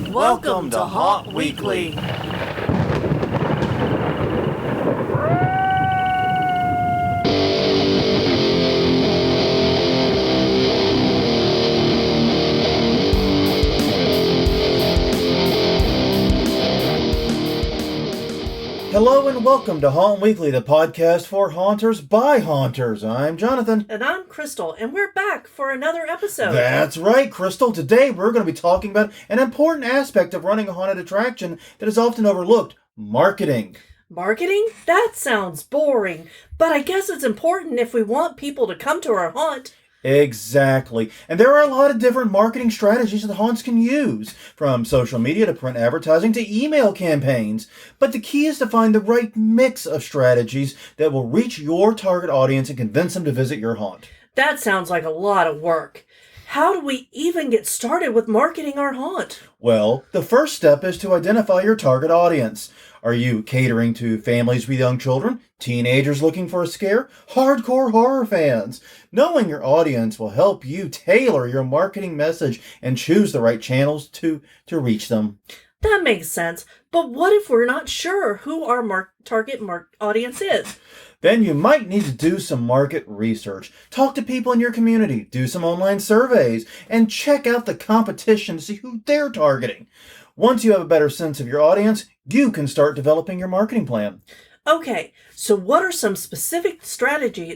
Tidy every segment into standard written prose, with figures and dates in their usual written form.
Welcome to Haunt Weekly. Hello and welcome to Haunt Weekly, the podcast for haunters by haunters. I'm Jonathan. And I'm Crystal, and we're back for another episode. That's right, Crystal. Today we're going to be talking about an important aspect of running a haunted attraction that is often overlooked: marketing. Marketing? That sounds boring, but I guess it's important if we want people to come to our haunt. Exactly. And there are a lot of different marketing strategies that haunts can use, from social media to print advertising to email campaigns. But the key is to find the right mix of strategies that will reach your target audience and convince them to visit your haunt. That sounds like a lot of work. How do we even get started with marketing our haunt? Well, the first step is to identify your target audience. Are you catering to families with young children, teenagers looking for a scare, hardcore horror fans? Knowing your audience will help you tailor your marketing message and choose the right channels to reach them. That makes sense, but what if we're not sure who our target audience is? Then you might need to do some market research. Talk to people in your community, do some online surveys, and check out the competition to see who they're targeting. Once you have a better sense of your audience, you can start developing your marketing plan. Okay, so what are some specific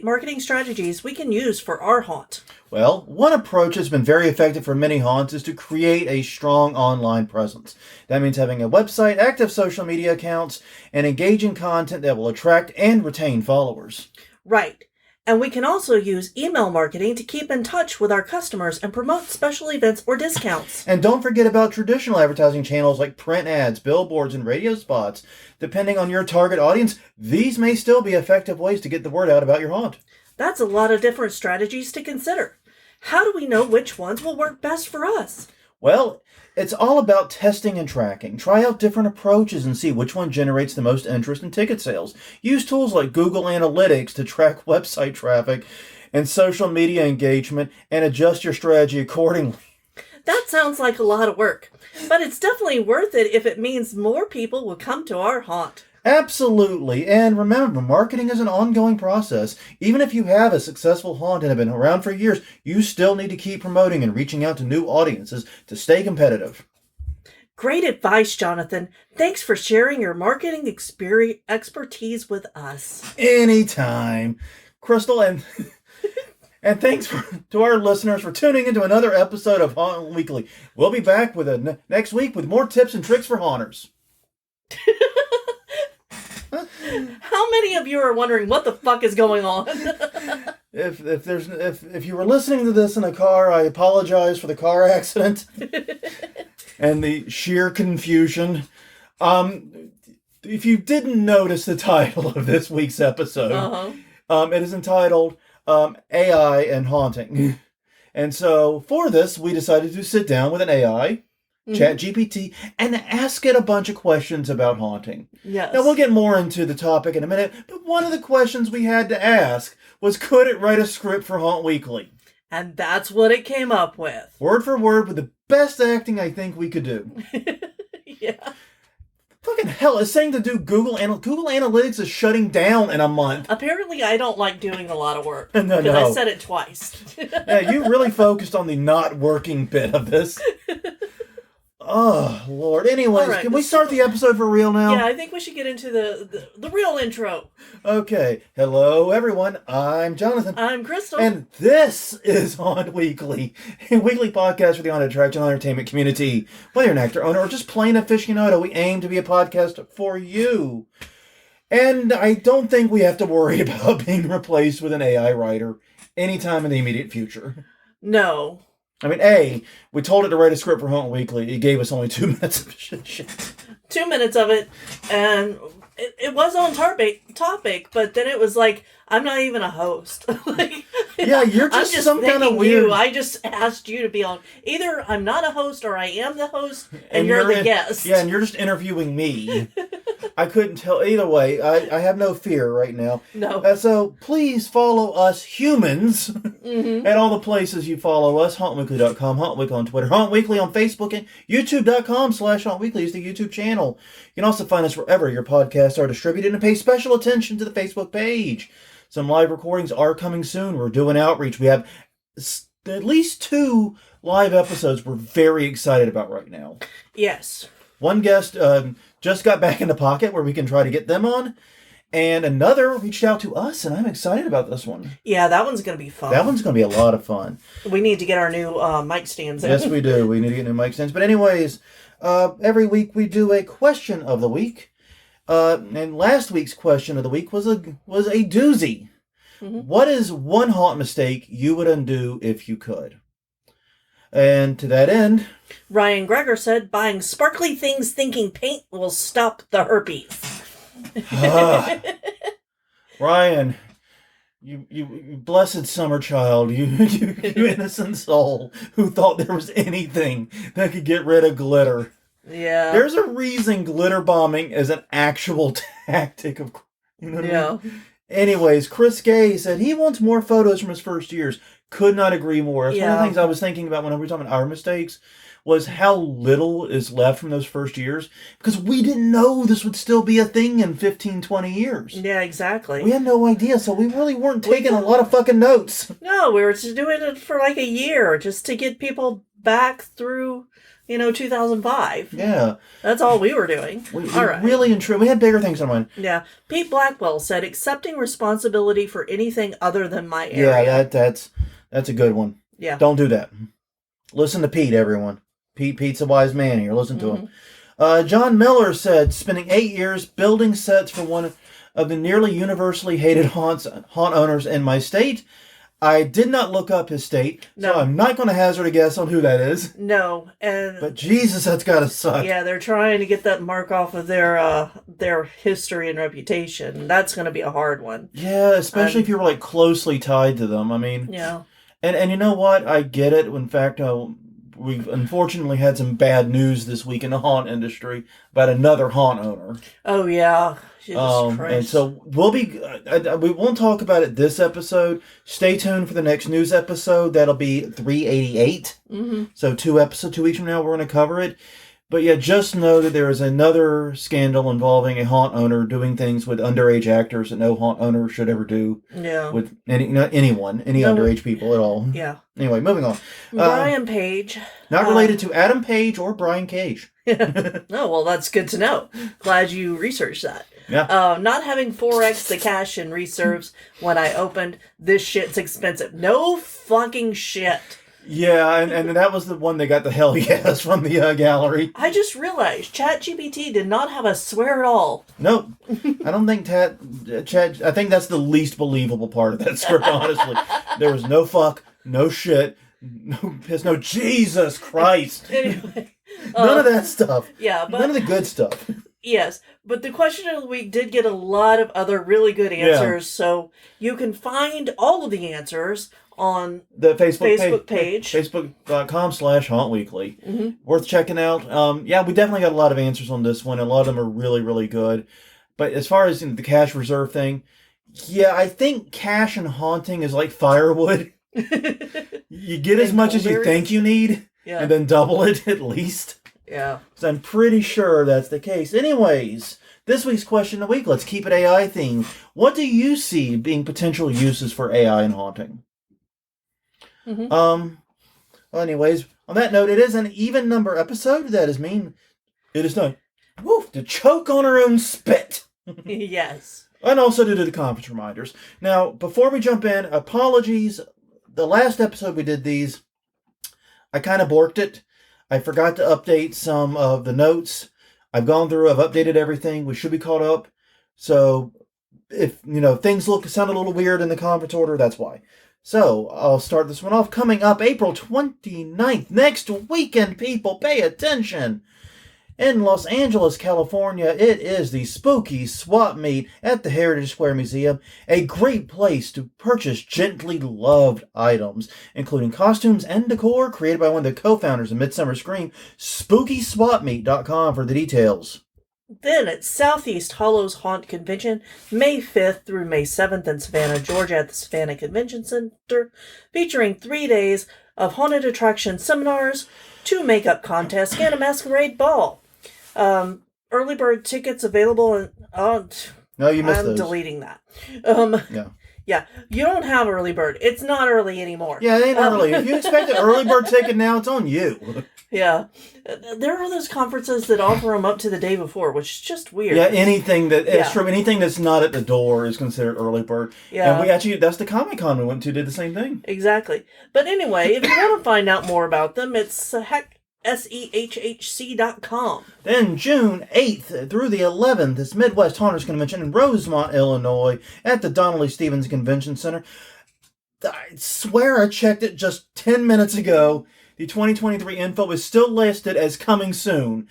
marketing strategies we can use for our haunt? Well, one approach that's been very effective for many haunts is to create a strong online presence. That means having a website, active social media accounts, and engaging content that will attract and retain followers. Right. And we can also use email marketing to keep in touch with our customers and promote special events or discounts. And don't forget about traditional advertising channels like print ads, billboards, and radio spots. Depending on your target audience, these may still be effective ways to get the word out about your haunt. That's a lot of different strategies to consider. How do we know which ones will work best for us? Well, it's all about testing and tracking. Try out different approaches and see which one generates the most interest in ticket sales. Use tools like Google Analytics to track website traffic and social media engagement and adjust your strategy accordingly. That sounds like a lot of work, but it's definitely worth it if it means more people will come to our haunt. Absolutely. And remember, marketing is an ongoing process. Even if you have a successful haunt and have been around for years, you still need to keep promoting and reaching out to new audiences to stay competitive. Great advice, Jonathan. Thanks for sharing your marketing expertise with us. Anytime. Crystal, and thanks to our listeners for tuning into another episode of Haunt Weekly. We'll be back with next week with more tips and tricks for haunters. How many of you are wondering what the fuck is going on? If you were listening to this in a car, I apologize for the car accident and the sheer confusion. If you didn't notice the title of this week's episode, it is entitled AI and Haunting. And so for this, we decided to sit down with an AI, ChatGPT, and ask it a bunch of questions about haunting. Yes. Now, we'll get more into the topic in a minute, but one of the questions we had to ask was, could it write a script for Haunt Weekly? And that's what it came up with. Word for word, with the best acting I think we could do. Yeah. Fucking hell, it's saying to do Google Analytics is shutting down in a month. Apparently, I don't like doing a lot of work. No. I said it twice. Yeah, you really focused on the not working bit of this. Oh, Lord. Anyways, right, can we start the episode for real now? Yeah, I think we should get into the real intro. Okay. Hello, everyone. I'm Jonathan. I'm Crystal. And this is Haunt Weekly, a weekly podcast for the haunted attraction and entertainment community. Whether you're an actor, owner, or just plain aficionado, we aim to be a podcast for you. And I don't think we have to worry about being replaced with an AI writer anytime in the immediate future. No. I mean, we told it to write a script for Haunt Weekly. It gave us only 2 minutes of shit. 2 minutes of it, and it was on topic, but then it was like, I'm not even a host. Yeah, you're just some kind of weird. I just asked you to be on. Either I'm not a host or I am the host, and you're the guest. Yeah, and you're just interviewing me. I couldn't tell. Either way, I have no fear right now. No. So please follow us humans Mm-hmm. And all the places you follow us, hauntweekly.com, Haunt Weekly on Twitter, Haunt Weekly on Facebook, and youtube.com/Haunt Weekly is the YouTube channel. You can also find us wherever your podcasts are distributed and pay special attention to the Facebook page. Some live recordings are coming soon. We're doing outreach. We have at least 2 live episodes we're very excited about right now. Yes. One guest just got back in the pocket where we can try to get them on. And another reached out to us, and I'm excited about this one. Yeah, that one's going to be fun. That one's going to be a lot of fun. We need to get our new mic stands in. Yes, we do. We need to get new mic stands. But anyways, every week we do a question of the week. And last week's question of the week was a doozy. Mm-hmm. What is one haunt mistake you would undo if you could? And to that end, Ryan Greger said, buying sparkly things thinking paint will stop the herpes. Ryan, you blessed summer child, you innocent soul who thought there was anything that could get rid of glitter. Yeah. There's a reason glitter bombing is an actual tactic of, you know what I mean? Anyways, Chris Gay said he wants more photos from his first years. Could not agree more. It's one of the things I was thinking about when we were talking about our mistakes was how little is left from those first years, because we didn't know this would still be a thing in 15, 20 years. Yeah, exactly. We had no idea, so we really weren't taking a lot of fucking notes. No, we were just doing it for like a year, just to get people back through, 2005. Yeah. That's all we were doing. All right. Really and true. We had bigger things in mind. Yeah. Pete Blackwell said, accepting responsibility for anything other than my area. Yeah, that's a good one. Yeah. Don't do that. Listen to Pete, everyone. Pete's a wise man here. Listen to him. John Miller said, spending 8 years building sets for one of the nearly universally hated haunt owners in my state. I did not look up his state, so I'm not going to hazard a guess on who that is. No, but Jesus, that's got to suck. Yeah, they're trying to get that mark off of their history and reputation. That's going to be a hard one. Yeah, especially if you were closely tied to them. I mean, yeah. And you know what? I get it. In fact, we've unfortunately had some bad news this week in the haunt industry about another haunt owner. Oh yeah. Jesus Christ. And so we won't talk about it this episode. Stay tuned for the next news episode. That'll be 388. Mm-hmm. So 2 weeks from now, we're going to cover it. But yeah, just know that there is another scandal involving a haunt owner doing things with underage actors that no haunt owner should ever do. Yeah. With any underage people at all. Yeah. Anyway, moving on. Brian Page. Not related to Adam Page or Brian Cage. Oh, well, that's good to know. Glad you researched that. Yeah. Not having 4x the cash in reserves when I opened, this shit's expensive. No fucking shit. Yeah, and that was the one that got the hell yes from the gallery. I just realized ChatGPT did not have a swear at all. Nope. I don't think Chat. I think that's the least believable part of that script, honestly. There was no fuck, no shit, no piss, no Jesus Christ. Anyway. None of that stuff. Yeah, but... None of the good stuff. Yes, but the question of the week did get a lot of other really good answers, so you can find all of the answers on the Facebook page. Facebook.com/HauntWeekly. Mm-hmm. Worth checking out. Yeah, we definitely got a lot of answers on this one. A lot of them are really, really good. But as far as the cash reserve thing, yeah, I think cash and haunting is like firewood. You get as much as you think you need, and then double it at least. Yeah. So I'm pretty sure that's the case. Anyways, this week's question of the week, let's keep it AI themed. What do you see being potential uses for AI in haunting? Mm-hmm. Well, anyways, on that note, it is an even number episode. That is mean. It is time to choke on our own spit. Yes. And also to do the conference reminders. Now, before we jump in, apologies. The last episode we did these, I kind of borked it. I forgot to update some of the notes. I've gone through, I've updated everything. We should be caught up. So, if, things sound a little weird in the conference order, that's why. So, I'll start this one off. Coming up April 29th, next weekend, people, pay attention. In Los Angeles, California, it is the Spooky Swap Meet at the Heritage Square Museum, a great place to purchase gently loved items, including costumes and decor created by one of the co-founders of Midsummer Scream. SpookySwapMeet.com for the details. Then at Southeast Hollows Haunt Convention, May 5th through May 7th in Savannah, Georgia at the Savannah Convention Center, featuring 3 days of haunted attraction seminars, 2 makeup contests, and a masquerade ball. Early bird tickets available in... No, you missed I'm those. deleting that. Yeah. Yeah, you don't have early bird. It's not early anymore. Yeah, it ain't early. If you expect an early bird ticket now, it's on you. Yeah. There are those conferences that offer them up to the day before, which is just weird. Yeah, anything that's not at the door is considered early bird. Yeah. And that's the Comic-Con we went to, did the same thing. Exactly. But anyway, if you want to find out more about them, it's SEHHC.com. Then June 8th through the 11th is Midwest Haunters Convention in Rosemont, Illinois at the Donnelly Stevens Convention Center. I swear I checked it just 10 minutes ago. The 2023 info is still listed as coming soon.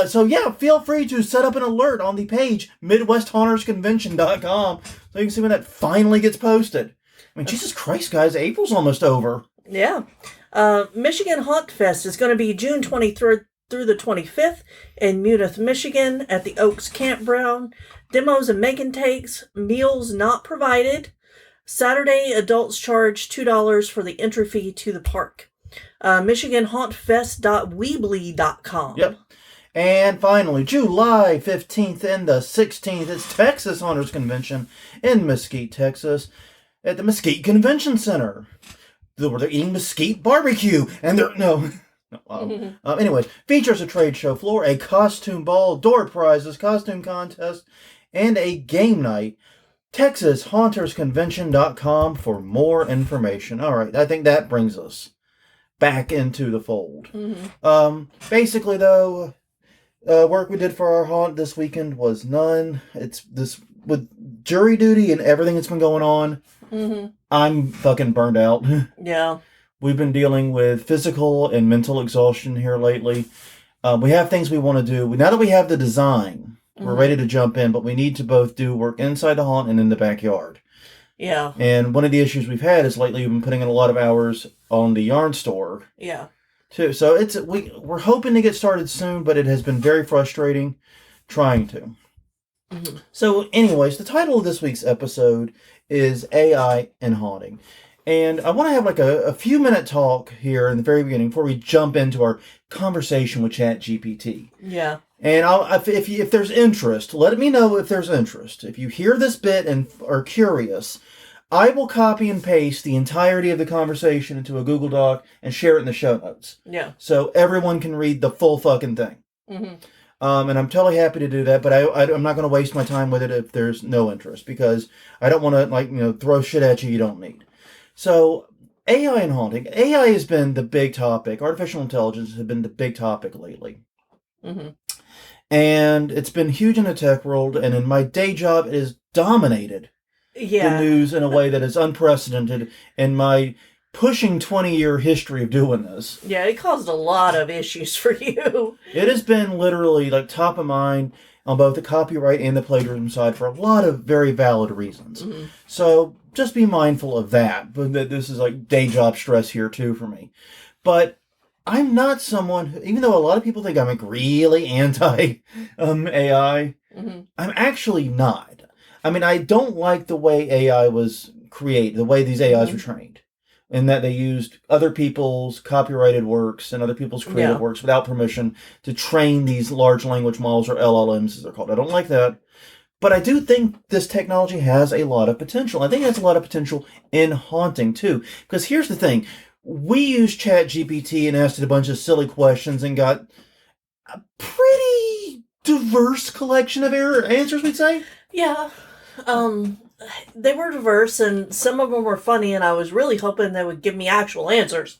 So yeah, feel free to set up an alert on the page, MidwestHauntersConvention.com, so you can see when that finally gets posted. I mean, Jesus Christ, guys, April's almost over. Yeah. Michigan Haunt Fest is going to be June 23rd through the 25th in Munith, Michigan at the Oaks Campground. Demos and make and takes, meals not provided. Saturday, adults charge $2 for the entry fee to the park. MichiganHauntFest.weebly.com. Yep. And finally, July 15th and the 16th, it's Texas Haunters Convention in Mesquite, Texas at the Mesquite Convention Center. Where they're eating mesquite barbecue, and anyways, features a trade show floor, a costume ball, door prizes, costume contest, and a game night. TexasHauntersConvention.com for more information. All right, I think that brings us back into the fold. Basically, though, work we did for our haunt this weekend was none. It's this with jury duty and everything that's been going on. I'm fucking burned out. Yeah. We've been dealing with physical and mental exhaustion here lately. We have things we want to do. Now that we have the design, we're ready to jump in, but we need to both do work inside the haunt and in the backyard. Yeah. And one of the issues we've had is lately we've been putting in a lot of hours on the yarn store. Yeah. Too. So we're hoping to get started soon, but it has been very frustrating trying to. So anyways, the title of this week's episode is AI and Haunting. And I want to have like a few minute talk here in the very beginning before we jump into our conversation with ChatGPT. Yeah. And if there's interest, let me know if there's interest. If you hear this bit and are curious, I will copy and paste the entirety of the conversation into a Google Doc and share it in the show notes. Yeah. So everyone can read the full fucking thing. And I'm totally happy to do that, but I'm not going to waste my time with it if there's no interest, because I don't want to throw shit at you don't need. So AI and haunting. AI has been the big topic. Artificial intelligence has been the big topic lately. And it's been huge in the tech world, and in my day job, it has dominated the news in a way that is unprecedented in my pushing 20-year history of doing this. Yeah, it caused a lot of issues for you. It has been literally top of mind on both the copyright and the plagiarism side for a lot of very valid reasons. So just be mindful of that. But this is day job stress here too for me. But I'm not someone who, even though a lot of people think I'm really anti AI, I'm actually not. I mean, I don't like the way AI was created, the way these AIs were trained. In that they used other people's copyrighted works and other people's creative works without permission to train these large language models, or LLMs as they're called. I don't like that. But I do think this technology has a lot of potential. I think it has a lot of potential in haunting too. Because here's the thing. We used ChatGPT and asked it a bunch of silly questions and got a pretty diverse collection of answers, we'd say. Yeah. They were diverse, and some of them were funny, and I was really hoping they would give me actual answers.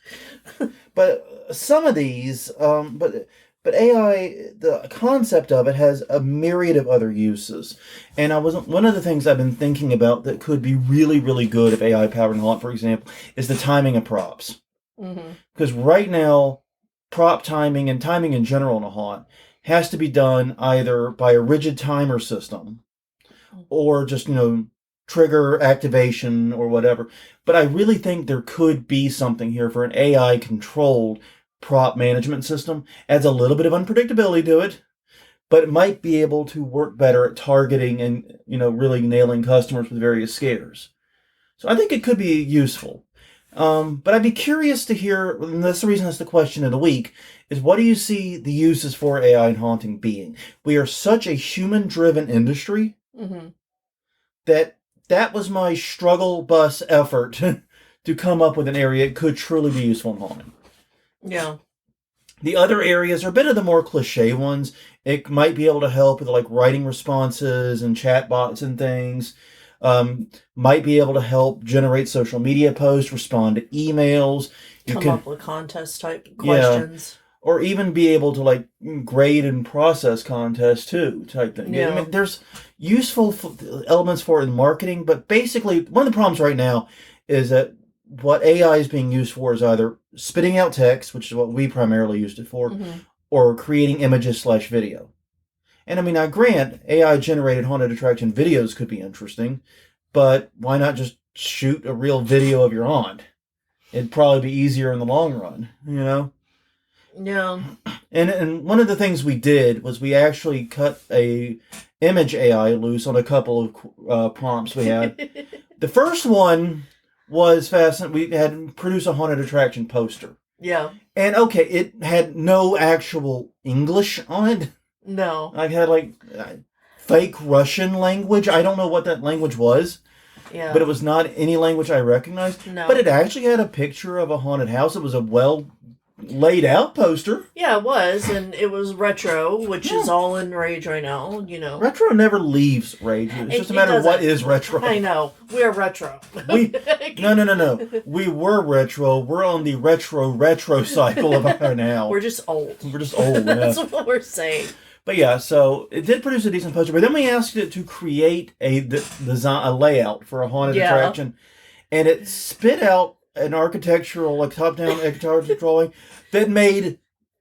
But some of these, but AI, the concept of it has a myriad of other uses. And one of the things I've been thinking about that could be really, really good if AI powered in haunt, for example, is the timing of props. Because right now, prop timing and timing in general in a haunt has to be done either by a rigid timer system or just, trigger activation or whatever. But I really think there could be something here for an AI controlled prop management system. Adds a little bit of unpredictability to it, but it might be able to work better at targeting and, really nailing customers with various scares. So I think it could be useful. But I'd be curious to hear, and that's the reason that's the question of the week, is what do you see the uses for AI in haunting being? We are such a human-driven industry that was my struggle bus effort to come up with an area it could truly be useful in haunting. Yeah. The other areas are a bit of the more cliche ones. It might be able to help with like writing responses and chatbots and things. Might be able to help generate social media posts, respond to emails. Come up with contest type questions. Or even be able to like grade and process contests too, type thing. Yeah. I mean, there's useful elements for it in marketing, but basically one of the problems right now is that what AI is being used for is either spitting out text, which is what we primarily used it for, or creating images/video. And I mean, I grant AI-generated haunted attraction videos could be interesting, but why not just shoot a real video of your haunt? It'd probably be easier in the long run, Yeah. And one of the things we did was we actually cut a image AI loose on a couple of prompts we had. The first one was fascinating. We had produced a haunted attraction poster. Yeah. And okay, it had no actual English on it. No. I had like fake Russian language. I don't know what that language was. Yeah. But it was not any language I recognized. No. But it actually had a picture of a haunted house. It was a well laid out poster. Yeah, it was, and it was retro, which is all in rage right now, Retro never leaves rage. It's just a matter of what is retro. I know. We're retro. No. We were retro. We're on the retro cycle of our now. We're just old. We're just old. Yeah. That's what we're saying. But yeah, so it did produce a decent poster. But then we asked it to create a layout for a haunted attraction. And it spit out an architectural, like top-down architectural drawing that made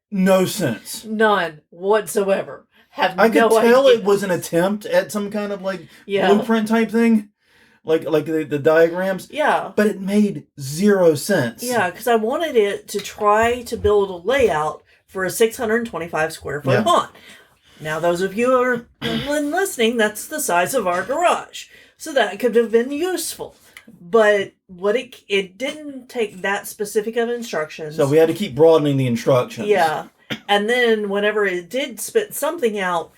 no sense. None whatsoever. I could tell it was an attempt at some kind of like blueprint type thing, like the diagrams. Yeah. But it made zero sense. Yeah, because I wanted it to try to build a layout for a 625 square foot haunt. Now, those of you who are listening, that's the size of our garage. So that could have been useful. But what it didn't take that specific of instructions. So we had to keep broadening the instructions. Yeah. And then whenever it did spit something out,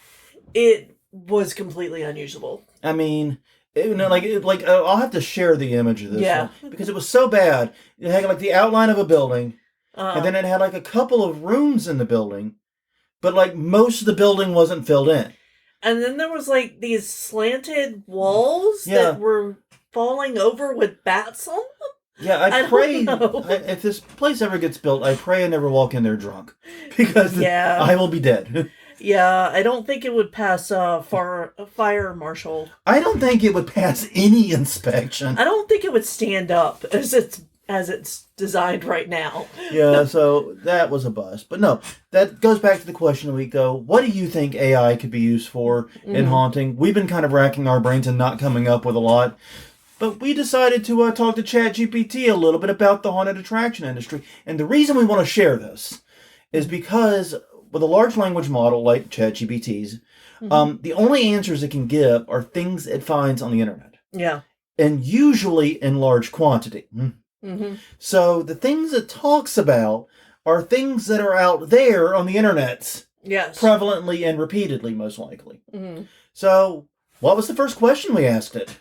it was completely unusable. I mean, I'll have to share the image of this one because it was so bad. It had like the outline of a building, and then it had like a couple of rooms in the building, but like most of the building wasn't filled in. And then there was like these slanted walls that were falling over with bats on them. Yeah, I pray if this place ever gets built, I pray I never walk in there drunk because I will be dead. Yeah, I don't think it would pass fire marshal. I don't think it would pass any inspection. I don't think it would stand up as it's designed right now. Yeah, so that was a bust. But no, that goes back to the question of the week, though. What do you think AI could be used for in haunting? We've been kind of racking our brains and not coming up with a lot. But we decided to talk to ChatGPT a little bit about the haunted attraction industry. And the reason we want to share this is because with a large language model like ChatGPT's, the only answers it can give are things it finds on the internet. Yeah. And usually in large quantity. So the things it talks about are things that are out there on the internet. Yes. Prevalently and repeatedly, most likely. So what was the first question we asked it?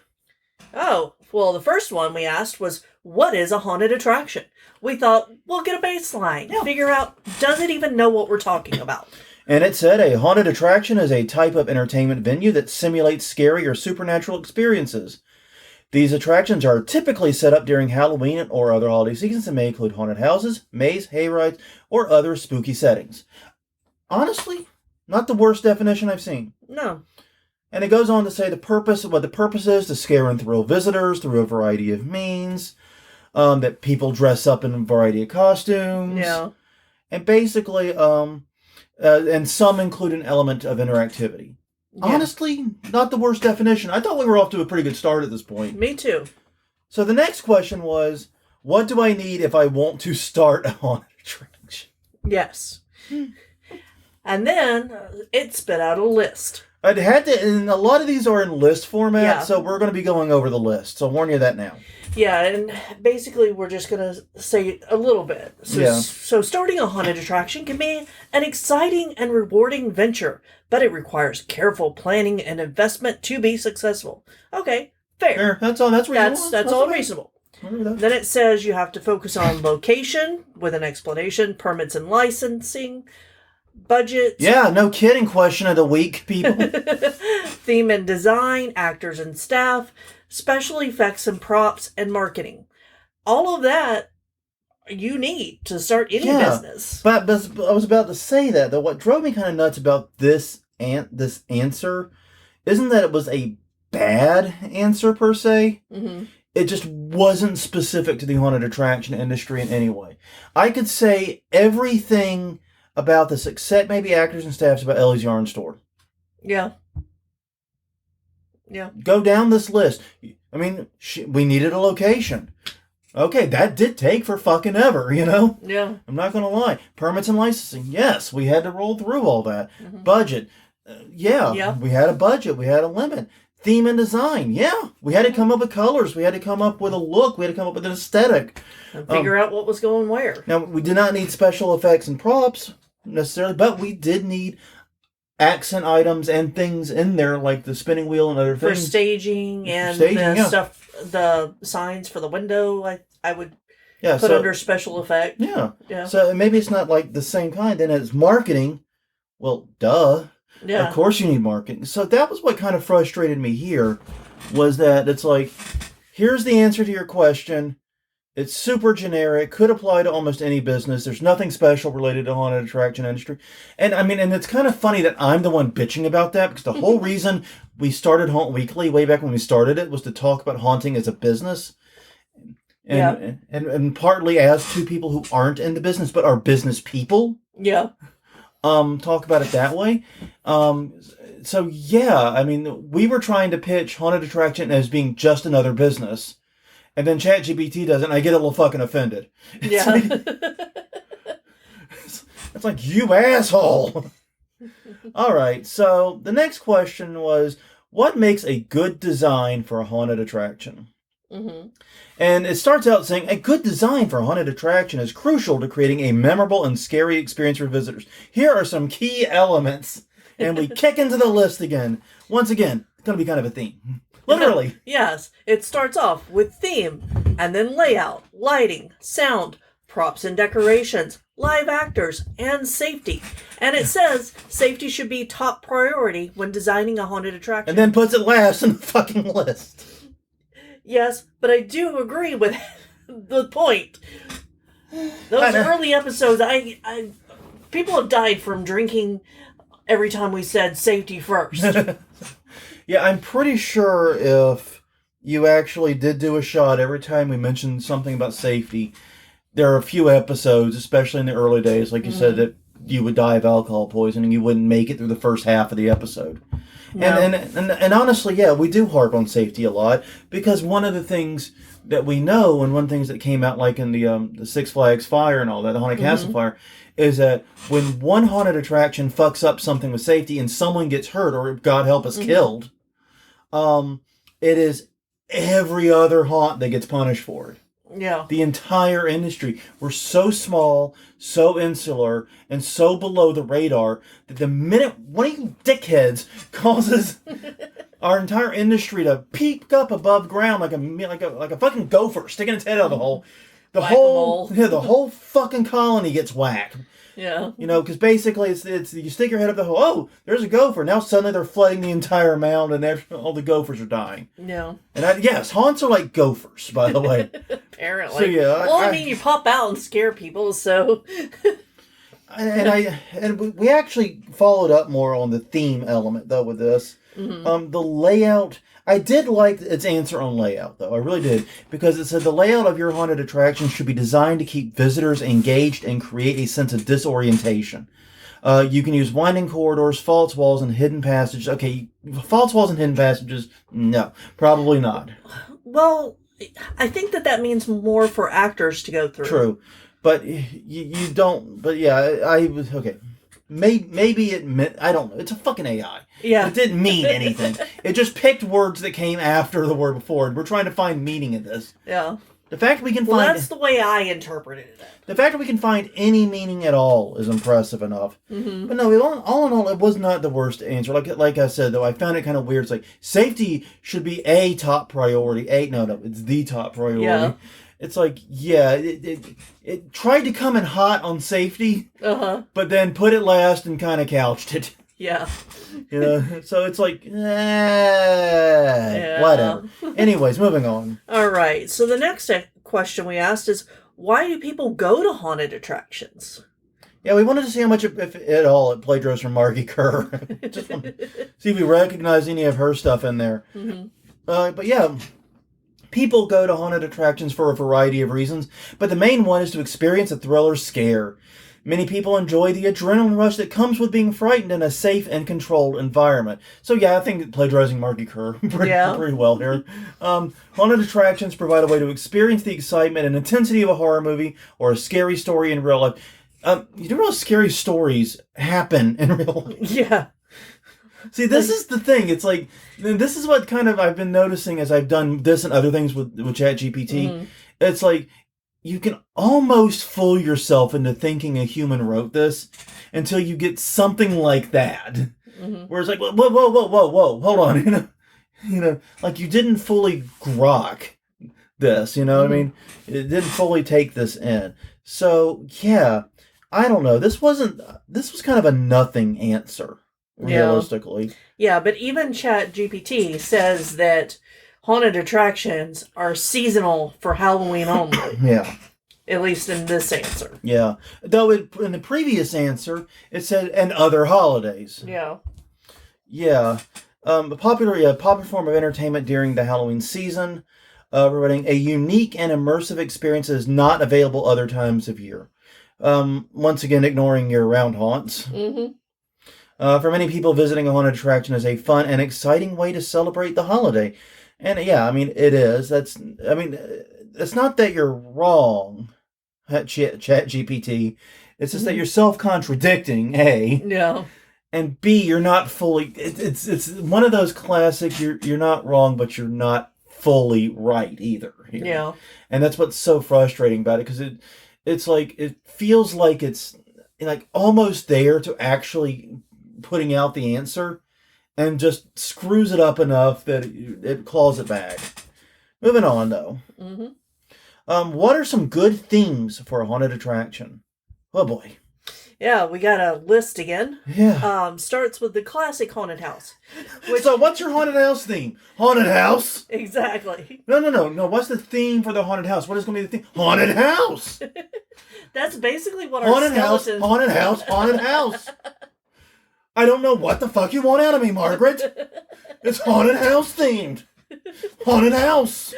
Oh, well, the first one we asked was, what is a haunted attraction? We thought, we'll get a baseline, figure out, does it even know what we're talking about? And it said a haunted attraction is a type of entertainment venue that simulates scary or supernatural experiences. These attractions are typically set up during Halloween or other holiday seasons and may include haunted houses, mazes, hayrides, or other spooky settings. Honestly, not the worst definition I've seen. No. And it goes on to say the purpose is to scare and thrill visitors through a variety of means, that people dress up in a variety of costumes. Yeah. And basically, and some include an element of interactivity. Yeah. Honestly, not the worst definition. I thought we were off to a pretty good start at this point. Me too. So the next question was, what do I need if I want to start a haunted attraction? Yes. And then it spit out a list. I'd had to, and a lot of these are in list format, Yeah. so we're going to be going over the list. So I'll warn you that now. Yeah, and basically we're just going to say a little bit. So starting a haunted attraction can be an exciting and rewarding venture, but it requires careful planning and investment to be successful. Okay, fair. That's all. That's reasonable. That's all reasonable. Then it says you have to focus on location with an explanation, permits and licensing, budget. Yeah, no kidding. Question of the week, people. Theme and design, actors and staff, special effects and props, and marketing. All of that you need to start any business. But I was about to say that, though. What drove me kind of nuts about this answer isn't that it was a bad answer per se. Mm-hmm. It just wasn't specific to the haunted attraction industry in any way. I could say everything about this except maybe actors and staffs about Ellie's Yarn Store. Yeah. Yeah. Go down this list. I mean, we needed a location. Okay, that did take for fucking ever, you know? Yeah. I'm not going to lie. Permits and licensing. Yes, we had to roll through all that. Mm-hmm. Budget. We had a budget. We had a limit. Theme and design. Yeah, we had to come up with colors. We had to come up with a look. We had to come up with an aesthetic. And figure out what was going where. Now, we did not need special effects and props necessarily, but we did need accent items and things in there like the spinning wheel and other things. For staging and stuff, the signs for the window, I would put under special effect. Yeah. So maybe it's not like the same kind. Then as marketing, well, duh. Yeah. Of course you need marketing. So that was what kind of frustrated me here, was that it's like, here's the answer to your question. It's super generic, could apply to almost any business. There's nothing special related to haunted attraction industry. And I mean, and it's kind of funny that I'm the one bitching about that, because the whole reason we started Haunt Weekly way back when we started it was to talk about haunting as a business. And partly as two people who aren't in the business but are business people. Yeah. Talk about it that way. So yeah, I mean, we were trying to pitch haunted attraction as being just another business. And then ChatGPT does it, and I get a little fucking offended. Yeah. It's like, you asshole! Alright, so the next question was, what makes a good design for a haunted attraction? Mm-hmm. And it starts out saying, a good design for a haunted attraction is crucial to creating a memorable and scary experience for visitors. Here are some key elements. And we kick into the list again. Once again, it's going to be kind of a theme. Literally. Yes. It starts off with theme, and then layout, lighting, sound, props and decorations, live actors, and safety. And it says safety should be top priority when designing a haunted attraction. And then puts it last in the fucking list. Yes, but I do agree with the point. Those early episodes, people have died from drinking every time we said safety first. Yeah, I'm pretty sure if you actually did do a shot every time we mentioned something about safety, there are a few episodes, especially in the early days, like you said, that you would die of alcohol poisoning. You wouldn't make it through the first half of the episode. No. And honestly, yeah, we do harp on safety a lot, because one of the things that we know, and one of the things that came out like in the Six Flags fire and all that, the Haunted Castle fire, is that when one haunted attraction fucks up something with safety and someone gets hurt, or God help us, killed, it is every other haunt that gets punished for it. Yeah. The entire industry. We're so small, so insular, and so below the radar that the minute one of you dickheads causes our entire industry to peep up above ground like a fucking gopher sticking its head out of the hole, the whole fucking colony gets whacked. Yeah. You know, because basically it's you stick your head up the hole. Oh, there's a gopher. Now suddenly they're flooding the entire mound, and all the gophers are dying. Yeah. And yes, haunts are like gophers, by the way. Apparently. So yeah. I mean, you pop out and scare people, so. and we actually followed up more on the theme element though with this. Mm-hmm. The layout. I did like its answer on layout, though. I really did. Because it said the layout of your haunted attraction should be designed to keep visitors engaged and create a sense of disorientation. You can use winding corridors, false walls, and hidden passages. Okay, false walls and hidden passages, no. Probably not. Well, I think that means more for actors to go through. True. But you don't... But yeah, okay. maybe it meant, I don't know. It's a fucking AI. Yeah. It didn't mean anything. It just picked words that came after the word before, and we're trying to find meaning in this. Yeah. The fact we can Well, find that's the way I interpreted it. the fact that we can find any meaning at all is impressive enough. Mm-hmm. But no, all in all, it was not the worst answer. Like I said, though, I found it kind of weird. It's like safety should be a top priority. No, it's the top priority. Yeah. It's like, yeah, it tried to come in hot on safety, but then put it last and kind of couched it. Yeah. You know, so it's like, whatever. Anyways, moving on. All right. So the next question we asked is, why do people go to haunted attractions? Yeah, we wanted to see how much, if at all, it plagiarized from Margie Kerr. Just wanted to see if we recognize any of her stuff in there. Mm-hmm. But yeah, people go to haunted attractions for a variety of reasons, but the main one is to experience a thrill or scare. Many people enjoy the adrenaline rush that comes with being frightened in a safe and controlled environment. So yeah, I think plagiarizing Margie Kerr pretty well here. Haunted attractions provide a way to experience the excitement and intensity of a horror movie or a scary story in real life. You do realize scary stories happen in real life? Yeah. See, this is the thing. It's like, this is what kind of I've been noticing as I've done this and other things with ChatGPT. Mm-hmm. It's like, you can almost fool yourself into thinking a human wrote this until you get something like that. Mm-hmm. Where it's like, whoa, hold on. You know, like you didn't fully grok this, you know what I mean? It didn't fully take this in. So, yeah, I don't know. This was kind of a nothing answer, realistically. Yeah, but even ChatGPT says that haunted attractions are seasonal for Halloween only. Yeah. At least in this answer. Yeah. Though in the previous answer, it said, and other holidays. Yeah. Yeah. A popular form of entertainment during the Halloween season. Providing a unique and immersive experience that is not available other times of year. Once again, ignoring year-round haunts. Mm-hmm. For many people, visiting a haunted attraction is a fun and exciting way to celebrate the holiday. And yeah, I mean, it is. It's not that you're wrong, ChatGPT. It's just that you're self-contradicting, A. Yeah. And B, you're not fully... It's one of those classic, you're not wrong, but you're not fully right either. Here. Yeah. And that's what's so frustrating about it, because it's like, it feels like it's like almost there to actually putting out the answer, and just screws it up enough that it claws it back. Moving on, though. Mm-hmm. What are some good themes for a haunted attraction? Oh, boy. Yeah, we got a list again. Yeah. Starts with the classic haunted house. So what's your haunted house theme? Haunted house? Exactly. No. What's the theme for the haunted house? What is going to be the theme? Haunted house! That's basically what haunted our skeletons... Haunted house. I don't know what the fuck you want out of me, Margaret. It's haunted house themed. Haunted house.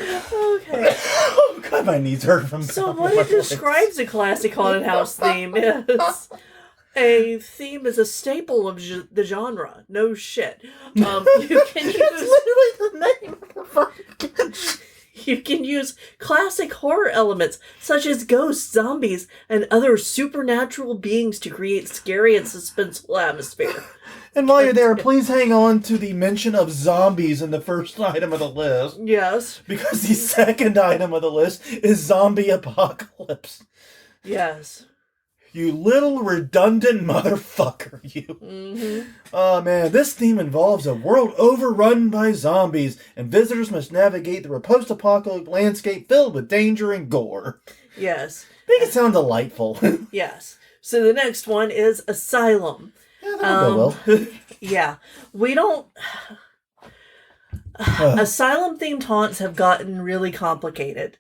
Okay. Oh God, my knees hurt from. So what it describes a classic haunted house theme is a theme is a staple of the genre. No shit. You can use It's literally the name of the fucking. You can use classic horror elements such as ghosts, zombies, and other supernatural beings to create scary and suspenseful atmosphere. And while you're there, please hang on to the mention of zombies in the first item of the list. Yes. Because the second item of the list is zombie apocalypse. Yes. You little redundant motherfucker, you. Mm-hmm. Oh man, this theme involves a world overrun by zombies, and visitors must navigate the post-apocalyptic landscape filled with danger and gore. Yes. Make it sound delightful. Yes. So the next one is Asylum. Yeah, that'll go well. Yeah. We don't... Asylum-themed haunts have gotten really complicated.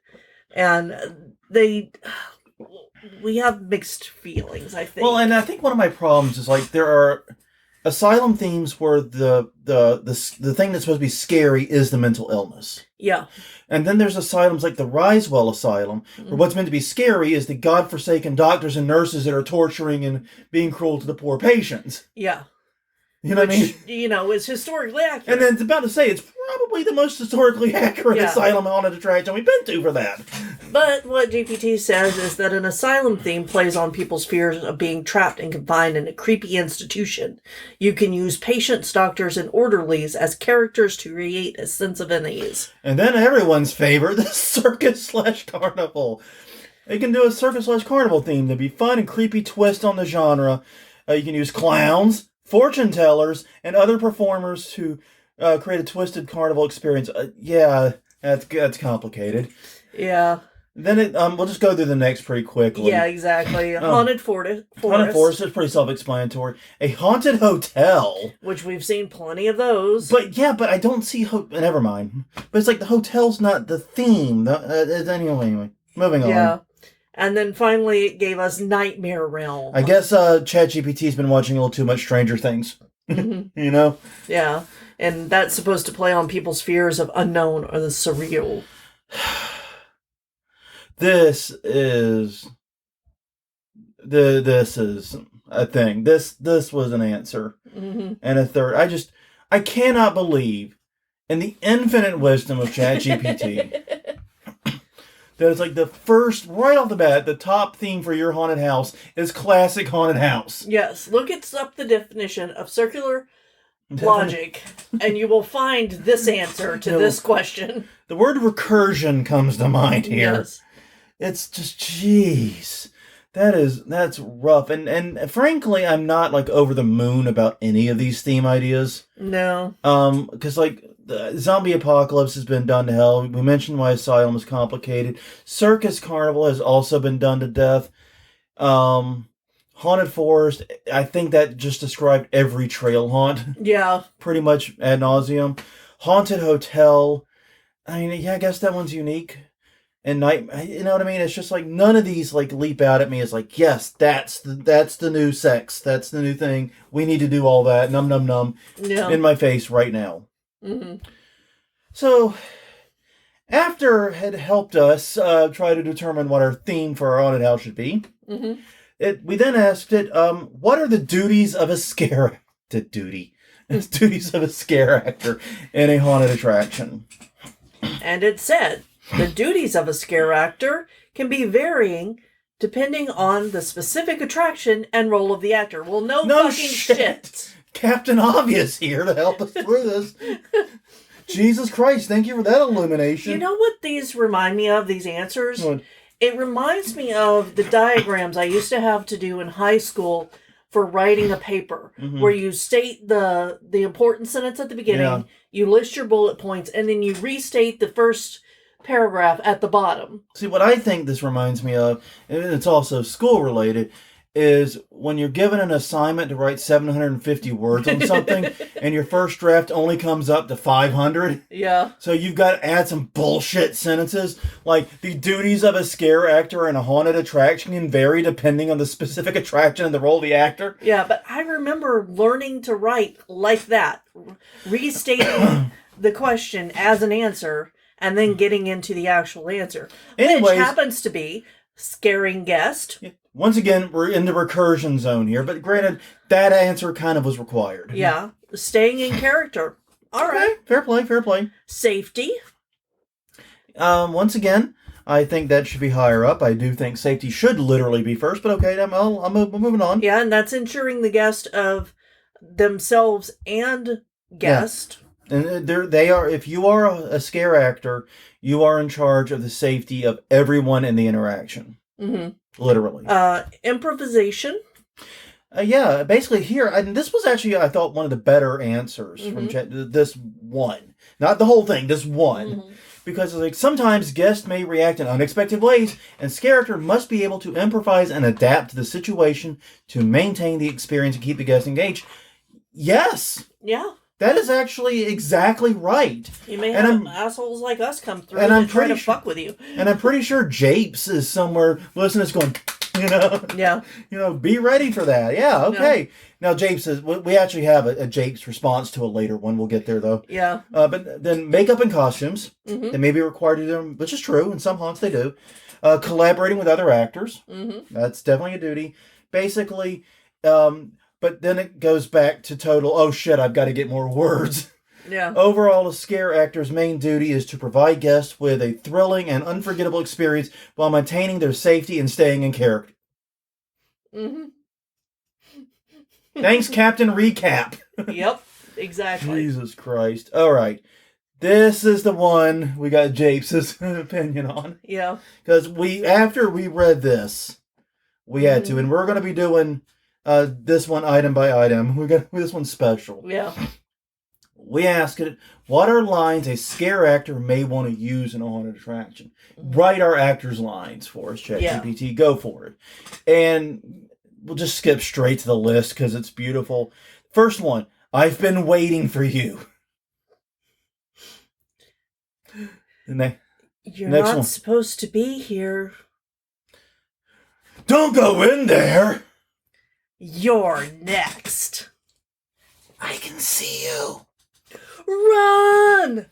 And we have mixed feelings, I think. Well, and I think one of my problems is like there are asylum themes where the thing that's supposed to be scary is the mental illness. Yeah. And then there's asylums like the Risewell Asylum, where what's meant to be scary is the godforsaken doctors and nurses that are torturing and being cruel to the poor patients. Yeah. You know what I mean? Is historically accurate. And then it's about to say it's probably the most historically accurate asylum haunted attraction we've been to for that. But what GPT says is that an asylum theme plays on people's fears of being trapped and confined in a creepy institution. You can use patients, doctors, and orderlies as characters to create a sense of unease. And then everyone's favorite, the circus/carnival. They can do a circus/carnival theme to be fun and creepy twist on the genre. You can use clowns, fortune tellers, and other performers to create a twisted carnival experience. That's complicated. Yeah. Then we'll just go through the next pretty quickly. Yeah, exactly. Haunted forest. Haunted forest is pretty self-explanatory. A haunted hotel. Which we've seen plenty of those. But I don't see... Never mind. But it's like the hotel's not the theme. Anyway, moving on. Yeah. And then finally it gave us Nightmare Realm. I guess ChatGPT's been watching a little too much Stranger Things. You know? Yeah. And that's supposed to play on people's fears of unknown or the surreal. This is a thing. This was an answer. Mm-hmm. And a third. I cannot believe in the infinite wisdom of ChatGPT that it's like the first, right off the bat, the top theme for your haunted house is classic haunted house. Yes. Look up the definition of circular logic, and you will find this answer to this question. The word recursion comes to mind here. Yes. It's just, jeez. That's rough. And frankly, I'm not like over the moon about any of these theme ideas. No. Because like the zombie apocalypse has been done to hell. We mentioned why asylum is complicated. Circus carnival has also been done to death. Haunted forest, I think that just described every trail haunt. Yeah. Pretty much ad nauseum. Haunted hotel. I mean, yeah, I guess that one's unique. And you know what I mean? It's just like none of these like leap out at me as like, yes, that's the new sex. That's the new thing. We need to do all that. Num num num. Yeah. In my face right now. Mm-hmm. So, after it had helped us try to determine what our theme for our haunted house should be, mm-hmm. We then asked it, what are the duties of a scare... duties of a scare actor in a haunted attraction? And it said, the duties of a scare actor can be varying depending on the specific attraction and role of the actor. Well, no fucking shit. Captain Obvious here to help us through this. Jesus Christ, thank you for that illumination. You know what these remind me of, these answers? What? It reminds me of the diagrams I used to have to do in high school for writing a paper, where you state the important sentence at the beginning, you list your bullet points, and then you restate the first paragraph at the bottom. See, what I think this reminds me of, and it's also school related, is when you're given an assignment to write 750 words on something and your first draft only comes up to 500. Yeah. So you've got to add some bullshit sentences. Like, the duties of a scare actor in a haunted attraction can vary depending on the specific attraction and the role of the actor. Yeah, but I remember learning to write like that. Restating the question as an answer and then getting into the actual answer. Anyways, which happens to be scaring guest. Once again, we're in the recursion zone here, but granted, that answer kind of was required. Yeah. Staying in character. All right. Fair play. Safety. Once again, I think that should be higher up. I do think safety should literally be first, but okay, I'm moving on. Yeah, and that's ensuring the guest of themselves and guest. Yeah. And they are. If you are a scare actor, you are in charge of the safety of everyone in the interaction. Mm-hmm. Literally. Improvisation. Yeah, basically here, and this was actually, I thought, one of the better answers from this one. Not the whole thing, this one. Mm-hmm. Because like sometimes guests may react in unexpected ways, and scare actor must be able to improvise and adapt to the situation to maintain the experience and keep the guests engaged. Yes! Yeah. That is actually exactly right. You may have assholes like us come through and try to fuck with you. And I'm pretty sure Japes is somewhere listening to this going, Yeah. Be ready for that. Yeah, okay. Now, Japes is, we actually have a Japes response to a later one. We'll get there, though. Yeah. But then makeup and costumes. They may be required to do them, which is true. In some haunts, they do. Collaborating with other actors. That's definitely a duty. Basically, But then it goes back to total, oh shit, I've got to get more words. Yeah. Overall, a scare actor's main duty is to provide guests with a thrilling and unforgettable experience while maintaining their safety and staying in character. Mm-hmm. Thanks, Captain Recap. Yep, exactly. Jesus Christ. All right. This is the one we got Japes' opinion on. Yeah. Because after we read this, we had to. And we're going to be doing this one item by item. This one's special. Yeah. We asked it, what are lines a scare actor may want to use in a haunted attraction? Write our actors' lines for us, ChatGPT. Yeah. Go for it. And we'll just skip straight to the list because it's beautiful. First one, I've been waiting for you. You're not supposed to be here. Don't go in there. You're next. I can see you. Run!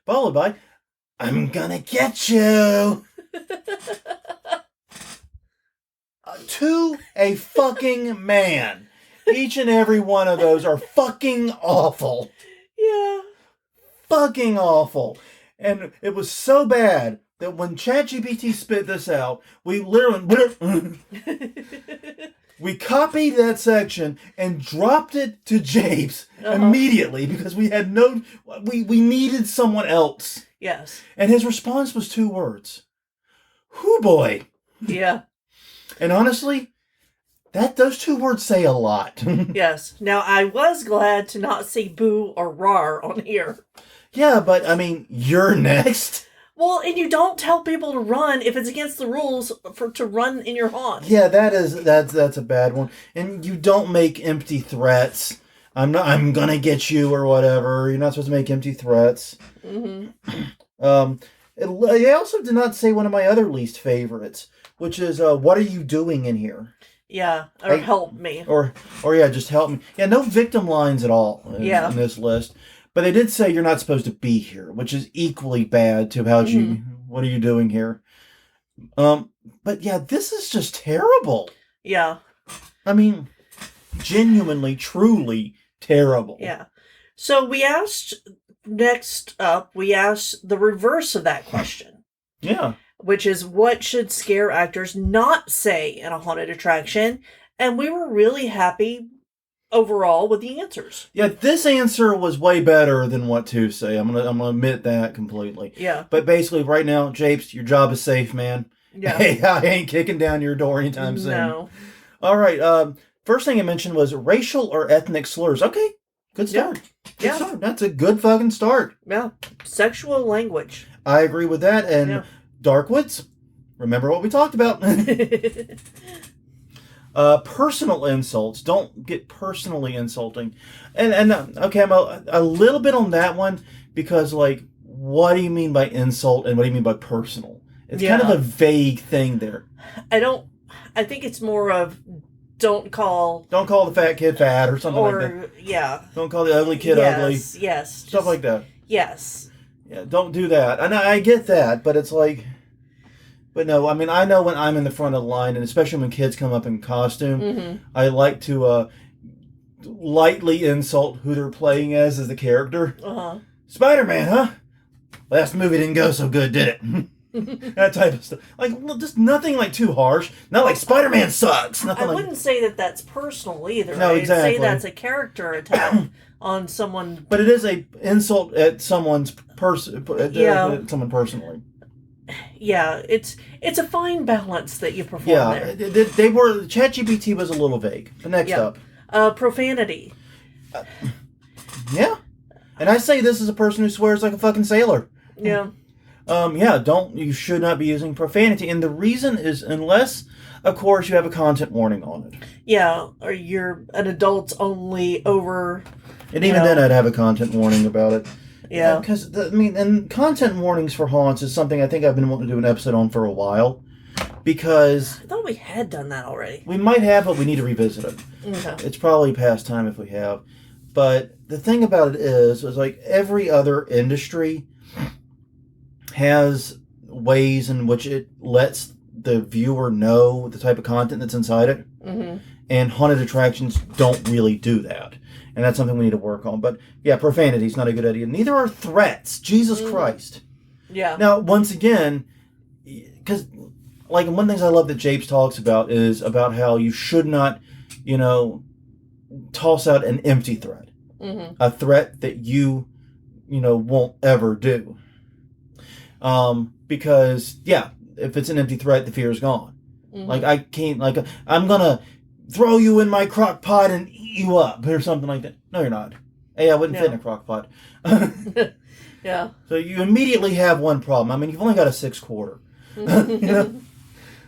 Followed by, I'm gonna get you. To a fucking man. Each and every one of those are fucking awful. Yeah. Fucking awful. And it was so bad that when ChatGPT spit this out, we literally... We copied that section and dropped it to Japes immediately because we had we needed someone else. Yes. And his response was 2 words. Hoo boy. Yeah. And honestly, those 2 words say a lot. Yes. Now, I was glad to not see boo or rar on here. Yeah, but I mean, you're next. Well, and you don't tell people to run if it's against the rules to run in your haunt. Yeah, that's a bad one. And you don't make empty threats. I'm gonna get you or whatever. You're not supposed to make empty threats. Mm-hmm. I also did not say one of my other least favorites, which is what are you doing in here? Yeah, or help me. Or yeah, just help me. Yeah, no victim lines at all in this list. But they did say you're not supposed to be here, which is equally bad to what are you doing here? But yeah, this is just terrible. Yeah. I mean, genuinely, truly terrible. Yeah. So next up, we asked the reverse of that question. Yeah. Which is, what should scare actors not say in a haunted attraction? And we were really happy overall with the answers. Yeah, this answer was way better than what to say. I'm gonna admit that completely. Yeah. But basically, right now, Japes, your job is safe, man. Yeah. Hey, I ain't kicking down your door anytime soon. No. All right. First thing I mentioned was racial or ethnic slurs. Okay, good start. Yeah. Good start. That's a good fucking start. Yeah. Sexual language. I agree with that. And Darkwoods, remember what we talked about. Personal insults. Don't get personally insulting. And okay, I'm a little bit on that one because, like, what do you mean by insult and what do you mean by personal? It's kind of a vague thing there. I think it's more of don't call the fat kid fat or something like that. Yeah. Don't call the ugly kid ugly. Yes. Stuff like that. Yes. Yeah, don't do that. And I get that, but it's like... But no, I mean, I know when I'm in the front of the line, and especially when kids come up in costume, I like to lightly insult who they're playing as the character. Spider-Man, huh? Last movie didn't go so good, did it? That type of stuff. Like, just nothing like too harsh. Not like Spider-Man sucks. Nothing I wouldn't say that that's personal either. No, exactly. I'd say that's a character attack on someone. But it is a insult at someone's someone personally. Yeah, it's a fine balance that you perform there. They were... ChatGPT was a little vague. The next up. Profanity. Yeah. And I say this as a person who swears like a fucking sailor. Yeah. You should not be using profanity. And the reason is unless, of course, you have a content warning on it. Yeah, or you're an adults only over... And even then I'd have a content warning about it. Yeah. Because, and content warnings for haunts is something I think I've been wanting to do an episode on for a while. Because... I thought we had done that already. We might have, but we need to revisit it. Okay. It's probably past time if we have. But the thing about it is like every other industry has ways in which it lets the viewer know the type of content that's inside it. And haunted attractions don't really do that. And that's something we need to work on. But yeah, profanity is not a good idea. Neither are threats. Jesus Christ. Yeah. Now, once again, because like one of the things I love that Japes talks about is about how you should not, toss out an empty threat. Mm-hmm. A threat that you won't ever do. Because, yeah, if it's an empty threat, the fear is gone. Mm-hmm. Like, I can't, like, I'm going to throw you in my crock pot and eat you up or something like that. No, you're not. Hey, I wouldn't fit in a crock pot. Yeah. So you immediately have one problem. I mean, you've only got a 6-quarter.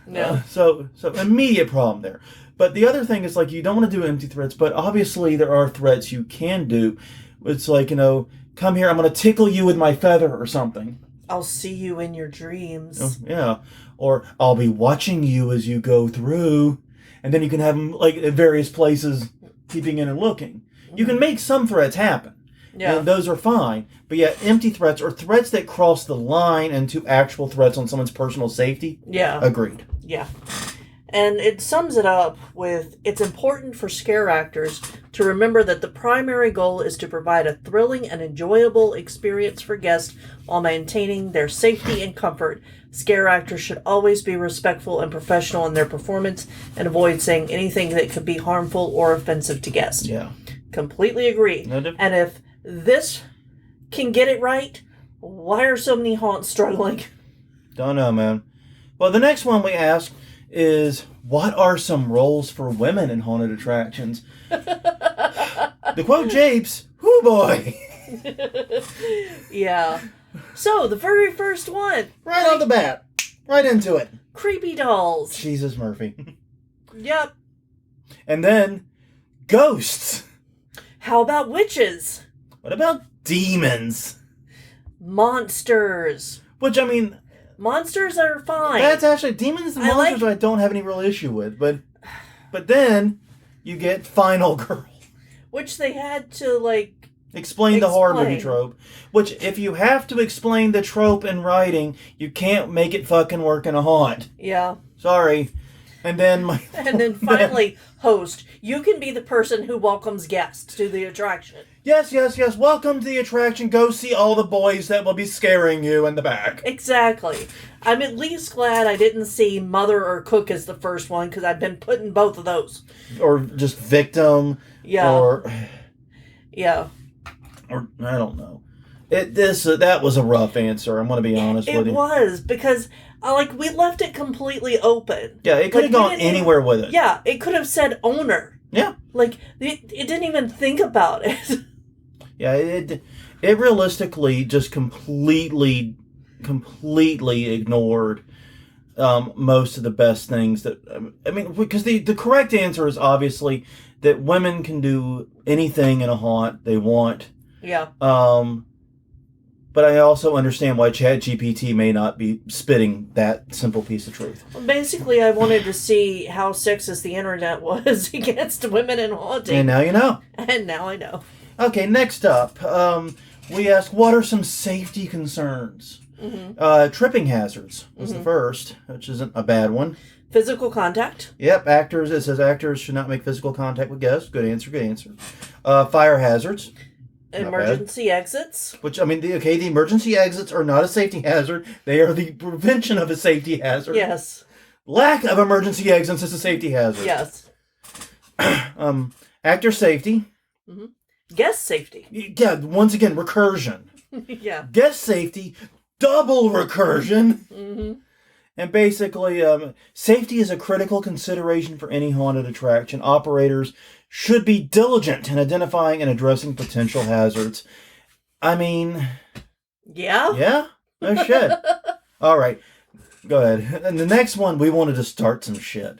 No. So immediate problem there. But the other thing is, like, you don't want to do empty threats, but obviously there are threats you can do. It's like, come here, I'm going to tickle you with my feather or something. I'll see you in your dreams. Oh, yeah. Or I'll be watching you as you go through. And then you can have them, like, at various places, peeping in and looking. You can make some threats happen. Yeah. And those are fine. But yeah, empty threats or threats that cross the line into actual threats on someone's personal safety. Yeah. Agreed. Yeah. And it sums it up with, it's important for scare actors to remember that the primary goal is to provide a thrilling and enjoyable experience for guests while maintaining their safety and comfort. Scare actors should always be respectful and professional in their performance and avoid saying anything that could be harmful or offensive to guests. Yeah. Completely agree. And if this can get it right, why are so many haunts struggling? Don't know, man. Well, the next one we asked is, what are some roles for women in haunted attractions? To quote Japes, whoo boy. Yeah. So, the very first one. Right off the bat. Right into it. Creepy dolls. Jesus, Murphy. Yep. And then, ghosts. How about witches? What about demons? Monsters. Which, I mean... Monsters are fine. That's actually... Demons and monsters I don't have any real issue with. But then, you get Final Girl. Which they had to, like... Explain the horror movie trope. Which, if you have to explain the trope in writing, you can't make it fucking work in a haunt. Yeah. Sorry. And then finally, host. You can be the person who welcomes guests to the attraction. Yes. Welcome to the attraction. Go see all the boys that will be scaring you in the back. Exactly. I'm at least glad I didn't see Mother or Cook as the first one, because I've been putting both of those. Or just victim. Yeah. Yeah. Or, I don't know. That was a rough answer, I'm going to be honest with you. It was, because... we left it completely open. Yeah, it could have gone anywhere with it. Yeah, it could have said owner. Yeah. It didn't even think about it. Yeah, it realistically just completely ignored most of the best things that... I mean, because the correct answer is obviously that women can do anything in a haunt they want. Yeah. But I also understand why ChatGPT may not be spitting that simple piece of truth. Well, basically, I wanted to see how sexist the internet was against women in haunting. And now you know. And now I know. Okay, next up, we asked, what are some safety concerns? Mm-hmm. Tripping hazards was the first, which isn't a bad one. Physical contact. Yep, it says actors should not make physical contact with guests. Good answer. Fire hazards. Emergency exits. Which, I mean, the emergency exits are not a safety hazard. They are the prevention of a safety hazard. Yes. Lack of emergency exits is a safety hazard. Yes. Actor safety. Mm-hmm. Guest safety. Yeah, once again, recursion. Yeah. Guest safety, double recursion. Mm-hmm. And basically, safety is a critical consideration for any haunted attraction. Operators should be diligent in identifying and addressing potential hazards. I mean... Yeah? Yeah? No shit. All right. Go ahead. And the next one, we wanted to start some shit.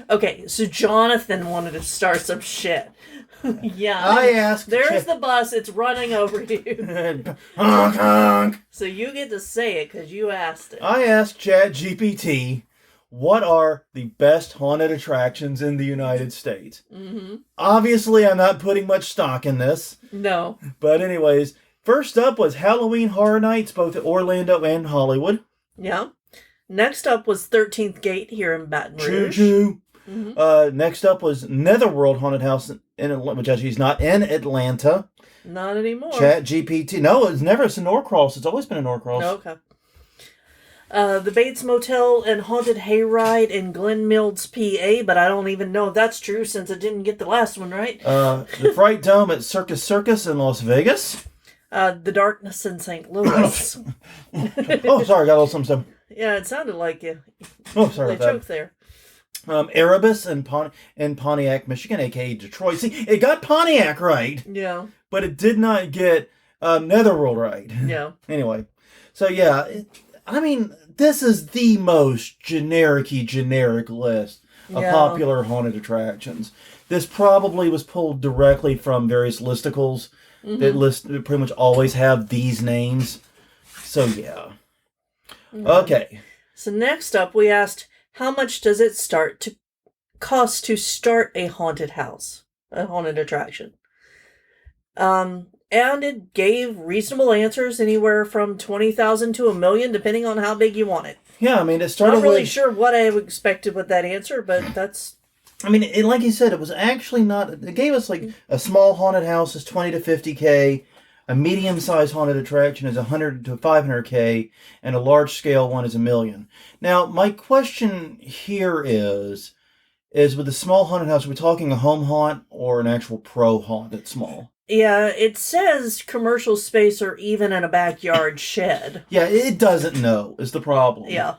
Okay, so Jonathan wanted to start some shit. Yeah. I asked... There's the bus. It's running over you. Honk, honk. So you get to say it because you asked it. I asked ChatGPT, what are the best haunted attractions in the United States? Mm-hmm. Obviously, I'm not putting much stock in this. No. But anyways, first up was Halloween Horror Nights, both at Orlando and Hollywood. Yeah. Next up was 13th Gate here in Baton Rouge. Choo-choo. Next up was Netherworld Haunted House, which actually is not in Atlanta. Not anymore. ChatGPT. No, it's never. It's a Norcross. It's always been a Norcross. Okay. The Bates Motel and Haunted Hayride in Glen Mills, PA, but I don't even know if that's true since I didn't get the last one right. The Fright Dome at Circus in Las Vegas. The Darkness in St. Louis. Oh, sorry, got a little something. Yeah, it sounded like you. Oh, sorry They choked there. Erebus in Pontiac, Michigan, a.k.a. Detroit. See, it got Pontiac right. Yeah. But it did not get Netherworld right. Yeah. Anyway, so yeah, this is the most generic list of popular haunted attractions. This probably was pulled directly from various listicles that pretty much always have these names. So yeah. Okay. So next up, we asked, how much does it cost to start a haunted house, a haunted attraction? And it gave reasonable answers, anywhere from 20,000 to $1 million, depending on how big you want it. Yeah, it started. Not really sure what I expected with that answer, but that's. Like you said, it was actually not. It gave us like a small haunted house is 20 to 50K, a medium-sized haunted attraction is 100 to 500K, and a large-scale one is $1 million. Now, my question here is with the small haunted house, are we talking a home haunt or an actual pro haunt that's small? Yeah, it says commercial space or even in a backyard shed. Yeah, it doesn't know is the problem. Yeah.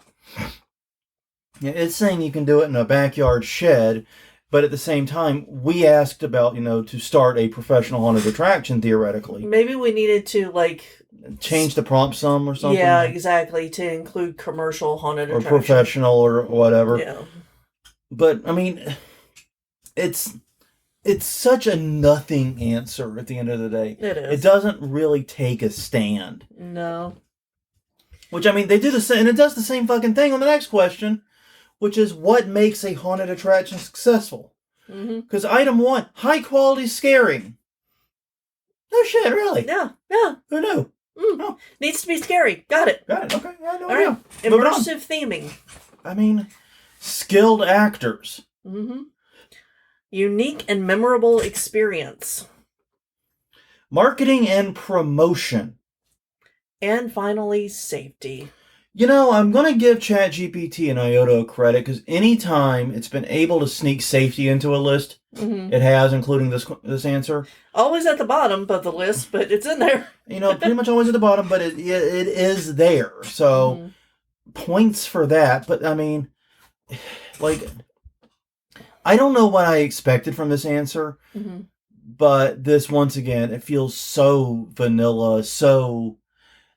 Yeah, it's saying you can do it in a backyard shed, but at the same time, we asked about, to start a professional haunted attraction, theoretically. Maybe we needed to, change the prompt some or something? Yeah, exactly, to include commercial haunted attraction. Or professional or whatever. Yeah. But, it's such a nothing answer at the end of the day. It is. It doesn't really take a stand. No. Which, they do the same, and it does the same fucking thing on the next question, which is what makes a haunted attraction successful? Because item 1, high quality scaring. No shit, really? Yeah. Who knew? Oh. Needs to be scary. Got it. Okay. Yeah, no All idea. right. Immersive theming. Skilled actors. Unique and memorable experience. Marketing and promotion. And finally, safety. I'm going to give ChatGPT and IOTA credit because anytime it's been able to sneak safety into a list, it has, including this answer. Always at the bottom of the list, but it's in there. Pretty much always at the bottom, but it is there. So, points for that. But, I don't know what I expected from this answer, but this, once again, it feels so vanilla, so...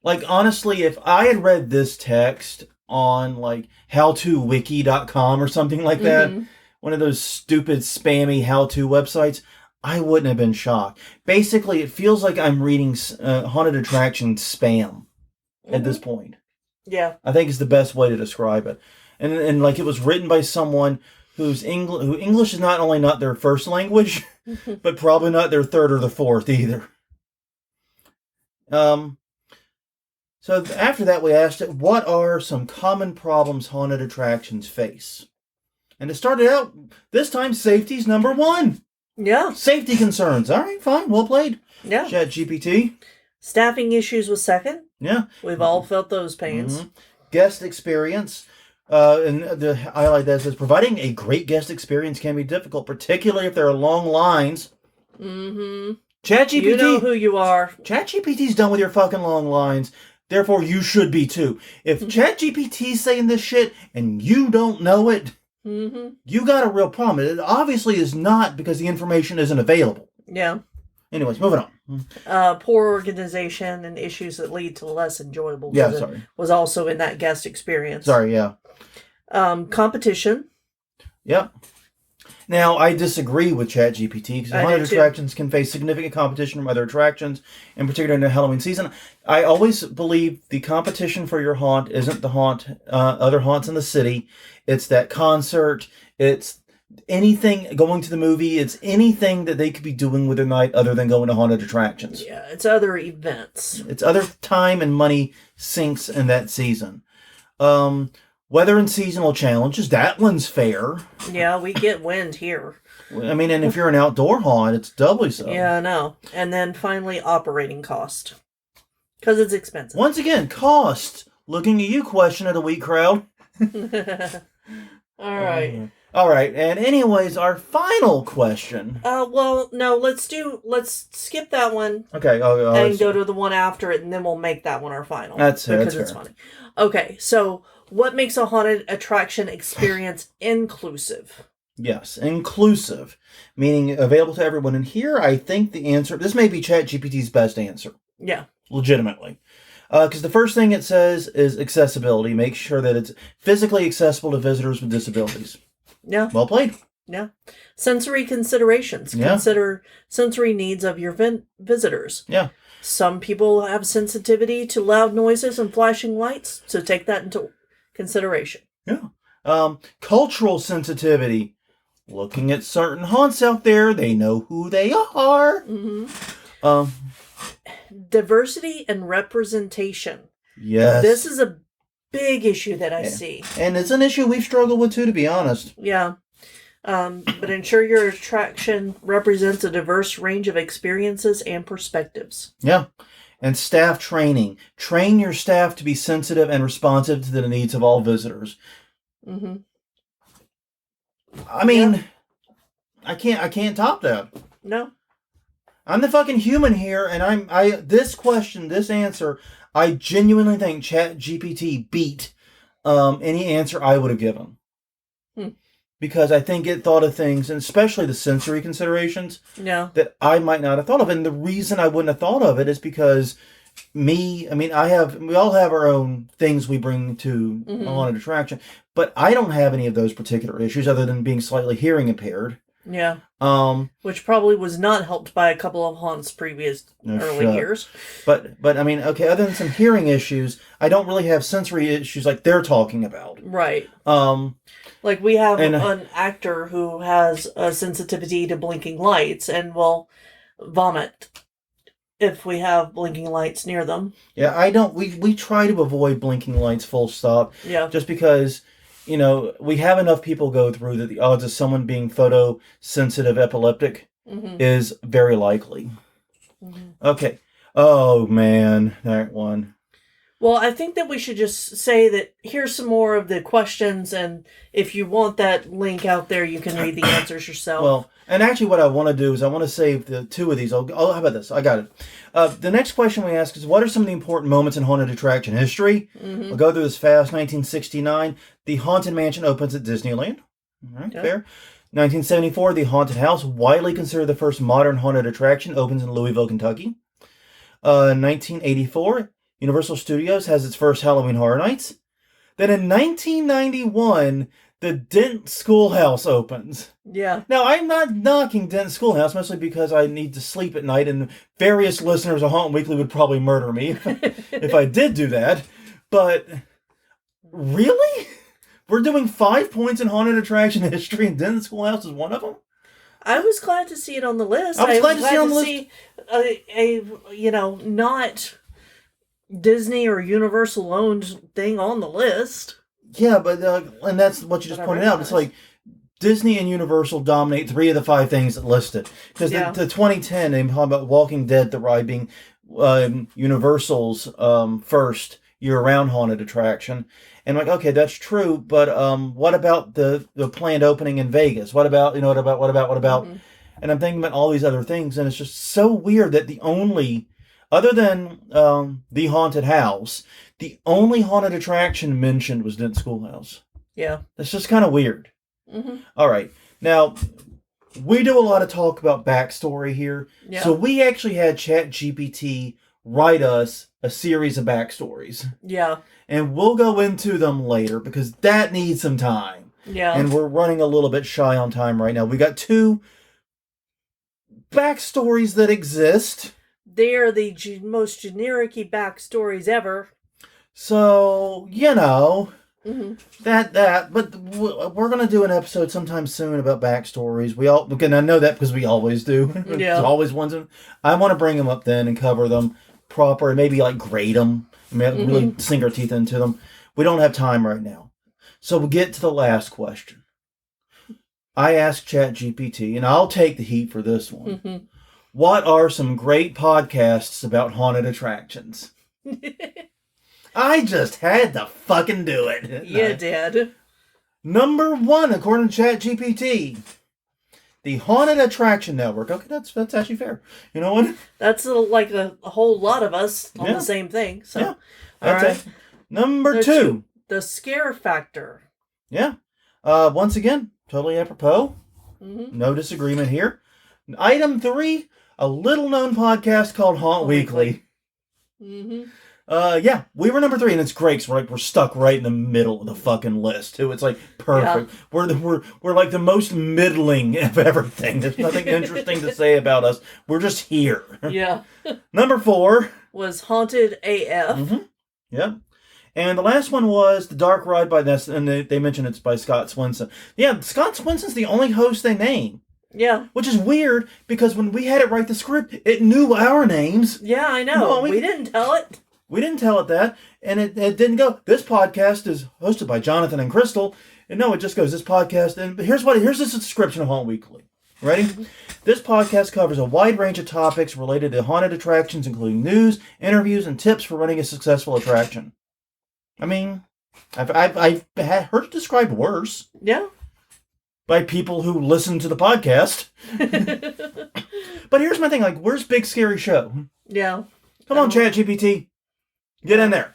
honestly, if I had read this text on, howtowiki.com or something like that, one of those stupid, spammy how-to websites, I wouldn't have been shocked. Basically, it feels like I'm reading haunted attraction spam at this point. Yeah. I think it's the best way to describe it. And it was written by someone who English is not only not their first language, but probably not their third or the fourth either. So after that, we asked it, what are some common problems haunted attractions face? And it started out, this time, safety's number 1. Yeah. Safety concerns. All right, fine, well played. Yeah. ChatGPT. Staffing issues was second. Yeah. We've all felt those pains. Guest experience. And the highlight that says, providing a great guest experience can be difficult, particularly if there are long lines. ChatGPT. You know who you are. ChatGPT's done with your fucking long lines. Therefore, you should be too. If ChatGPT's saying this shit and you don't know it, you got a real problem. It obviously is not because the information isn't available. Yeah. Anyways, moving on. Poor organization and issues that lead to less enjoyable. Yeah, sorry. Was also in that guest experience. Sorry, yeah. Competition. Yep. Now, I disagree with ChatGPT because haunted attractions can face significant competition from other attractions, in particular in the Halloween season. I always believe the competition for your haunt isn't the other haunts in the city. It's that concert. It's anything going to the movie. It's anything that they could be doing with their night other than going to haunted attractions. Yeah, it's other events. It's other time and money sinks in that season. Weather and seasonal challenges, that one's fair. Yeah, we get wind here. I mean, and if you're an outdoor haunt, it's doubly so. Yeah, I know. And then finally, operating cost. Because it's expensive. Once again, cost. Looking at you, question of the week, crowd. All right. All right, and anyways, our final question. Well, no, let's skip that one. Okay. And go to the one after it, and then we'll make that one our final. That's fair. Because it's funny. Okay, so what makes a haunted attraction experience inclusive? Yes, inclusive, meaning available to everyone. And here, I think the answer, this may be ChatGPT's best answer. Yeah. Legitimately. Because the first thing it says is accessibility. Make sure that it's physically accessible to visitors with disabilities. Yeah. Well played. Yeah. Sensory considerations. Yeah. Consider sensory needs of your visitors. Yeah. Some people have sensitivity to loud noises and flashing lights, so take that into consideration. Yeah. Cultural sensitivity. Looking at certain haunts out there, they know who they are. Mm-hmm. Diversity and representation. Yes. This is a big issue that I see. And it's an issue we've struggled with too, to be honest. Yeah. But ensure your attraction represents a diverse range of experiences and perspectives. Yeah. And staff training. Train your staff to be sensitive and responsive to the needs of all visitors. Mm-hmm. I mean, I can't top that. No. I'm the fucking human here, and this answer, I genuinely think ChatGPT beat any answer I would have given. Because I think it thought of things, and especially the sensory considerations, that I might not have thought of. And the reason I wouldn't have thought of it is because we all have our own things we bring to a haunted attraction, but I don't have any of those particular issues other than being slightly hearing impaired. Yeah. Which probably was not helped by a couple of haunts early years. But I mean, okay, other than some hearing issues, I don't really have sensory issues like they're talking about. Right. Like we have an actor who has a sensitivity to blinking lights and will vomit if we have blinking lights near them. Yeah, I don't. We try to avoid blinking lights full stop. Yeah. Just because, we have enough people go through that the odds of someone being photosensitive epileptic is very likely. Mm-hmm. Okay. Oh, man. That one. Well, I think that we should just say that here's some more of the questions, and if you want that link out there, you can read the answers yourself. Well, and actually what I want to do is I want to save the two of these. How about this? I got it. The next question we ask is, what are some of the important moments in haunted attraction history? We'll go through this fast. 1969, the Haunted Mansion opens at Disneyland. All right, fair. 1974, the Haunted House, widely considered the first modern haunted attraction, opens in Louisville, Kentucky. 1984, Universal Studios has its first Halloween Horror Nights. Then in 1991, the Dent Schoolhouse opens. Yeah. Now, I'm not knocking Dent Schoolhouse, mostly because I need to sleep at night, and various listeners of Haunt Weekly would probably murder me if I did do that. But, really? We're doing 5 points in haunted attraction history, and Dent Schoolhouse is one of them? I was glad to see it on the list. I was glad to see it on the list. See not Disney or Universal owned thing on the list. Yeah, but and that's what you just pointed out. It's like Disney and Universal dominate 3 of the 5 things that listed. Because the 2010, they talk about Walking Dead, the ride being Universal's first year-round haunted attraction. And like, okay, that's true, but what about the planned opening in Vegas? What about? Mm-hmm. And I'm thinking about all these other things, and it's just so weird that the only, other than the Haunted House, the only haunted attraction mentioned was Dent Schoolhouse. Yeah. That's just kind of weird. Mm-hmm. All right. Now, we do a lot of talk about backstory here. Yeah. So we actually had ChatGPT write us a series of backstories. Yeah. And we'll go into them later because that needs some time. Yeah. And we're running a little bit shy on time right now. We got 2 backstories that exist. They are the most generic-y backstories ever. So, mm-hmm. but we're going to do an episode sometime soon about backstories. I know that because we always do. Yeah. There's always ones. I want to bring them up then and cover them proper and maybe like grade them. I mean, really sink our teeth into them. We don't have time right now. So we'll get to the last question. I asked ChatGPT, and I'll take the heat for this one. Mm-hmm. What are some great podcasts about haunted attractions? I just had to fucking do it. You did. Number 1, according to ChatGPT, the Haunted Attraction Network. Okay, that's actually fair. You know what? That's like a whole lot of us on Yeah. the same thing. So, Yeah. all That's right. it. Number 2. The scare factor. Yeah. Once again, totally apropos. Mm-hmm. No disagreement here. Item 3, a little-known podcast called Haunt Weekly. Mm-hmm. Yeah, we were number 3, and it's great. So we're stuck right in the middle of the fucking list too. It's like perfect. Yeah. We're like the most middling of everything. There's nothing interesting to say about us. We're just here. Yeah. Number 4 was Haunted AF. Mm-hmm. Yep. And the last one was The Dark Ride by this, and they mentioned it's by Scott Swinson. Yeah, Scott Swinson's the only host they name. Yeah. Which is weird, because when we had it write the script, it knew our names. Yeah, I know. No, we didn't tell it. We didn't tell it that, and it didn't go, this podcast is hosted by Jonathan and Crystal. And no, it just goes, this podcast, and here's the description of Haunt Weekly. Ready? Mm-hmm. This podcast covers a wide range of topics related to haunted attractions, including news, interviews, and tips for running a successful attraction. I mean, I've heard it described worse. Yeah. By people who listen to the podcast. But here's my thing, like, where's Big Scary Show? Yeah. Come on, ChatGPT. Get in there.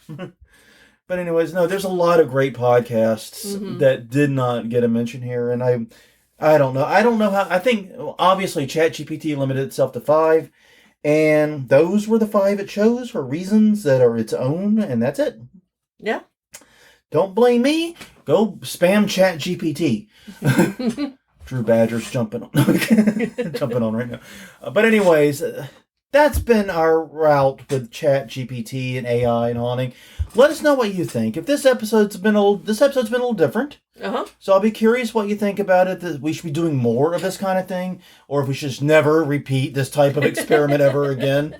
But anyways, no, there's a lot of great podcasts that did not get a mention here, and I don't know. I don't know how. I think obviously ChatGPT limited itself to 5, and those were the 5 it chose for reasons that are its own, and that's it. Yeah. Don't blame me. Go spam ChatGPT. Drew Badger's jumping on right now. But anyways, that's been our route with ChatGPT and AI and haunting. Let us know what you think. If this episode's been a little different. Uh-huh. So I'll be curious what you think about it. That we should be doing more of this kind of thing, or if we should just never repeat this type of experiment ever again.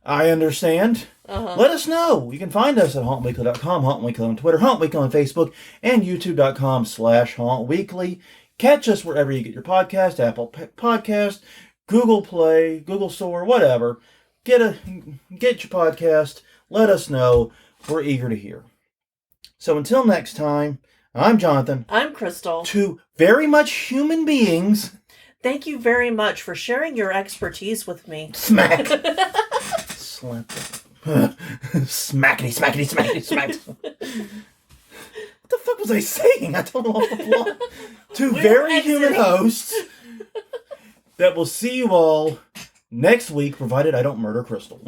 I understand. Uh-huh. Let us know. You can find us at hauntweekly.com, Haunt Weekly on Twitter, Haunt Weekly on Facebook, and youtube.com/Haunt Weekly. Catch us wherever you get your podcast, Apple Podcast, Google Play, Google Store, whatever. Get your podcast. Let us know. We're eager to hear. So until next time, I'm Jonathan. I'm Crystal. 2 very much human beings. Thank you very much for sharing your expertise with me. Smack. Slap. Smackety, smackety, smackety, smack. What the fuck was I saying? I don't know off the plot. 2 very human hosts that will see you all next week, provided I don't murder Crystal.